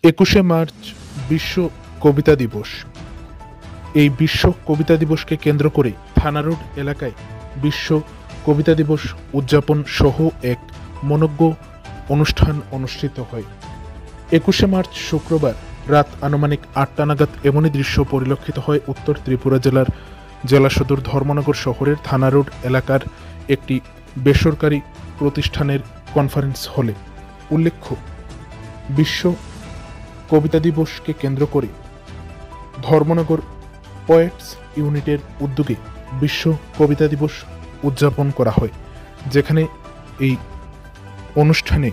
21শে March বিশ্ব কবিতা দিবস। এই বিশ্ব কবিতা দিবসকে কেন্দ্র করে থানা রোড এলাকায় বিশ্ব কবিতা দিবস উদযাপন সহ এক মনোজ্ঞ অনুষ্ঠান অনুষ্ঠিত হয়। 21শে মার্চ শুক্রবার রাত আনুমানিক 8টা নাগাদ এমনই দৃশ্য পরিলক্ষিত হয় উত্তর ত্রিপুরা জেলার জেলা সদর ধর্মনগর শহরের থানা রোড এলাকার একটি বেসরকারি প্রতিষ্ঠানের কনফারেন্স হলে। উল্লেখ্য, বিশ্ব কবিতা দিবসকে কেন্দ্র করে ধর্মনগর পোয়েটস ইউনিটের উদ্যোগে বিশ্ব কবিতা দিবস উদযাপন করা হয়, যেখানে এই অনুষ্ঠানে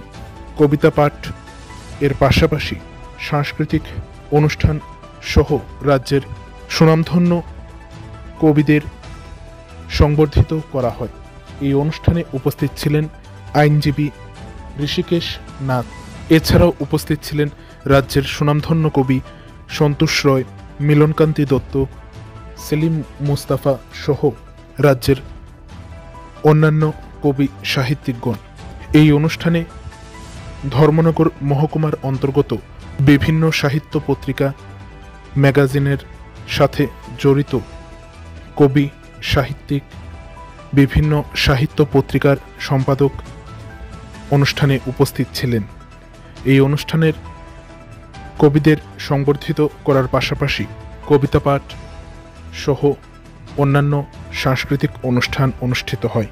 কবিতা পাঠ এর পাশাপাশি সাংস্কৃতিক অনুষ্ঠান সহ রাজ্যের সুনামধন্য কবিদের সংবর্ধিত করা হয়। এই অনুষ্ঠানে উপস্থিত ছিলেন আইনজীবী ঋষিকেশ নাথ। এছাড়াও উপস্থিত ছিলেন রাজ্যের সুনামধন্য কবি সন্তোষ রয়, মিলনকান্তি দত্ত, সেলিম মুস্তাফা সহ রাজ্যের অন্যান্য কবি সাহিত্যিকগণ। এই অনুষ্ঠানে ধর্মনগর মহকুমার অন্তর্গত বিভিন্ন সাহিত্য পত্রিকা ম্যাগাজিনের সাথে জড়িত কবি, সাহিত্যিক, বিভিন্ন সাহিত্য পত্রিকার সম্পাদক অনুষ্ঠানে উপস্থিত ছিলেন। এই অনুষ্ঠানের কবিদের সংবর্ধিত করার পাশাপাশি কবিতা পাঠ সহ অন্যান্য সাংস্কৃতিক অনুষ্ঠান অনুষ্ঠিত হয়।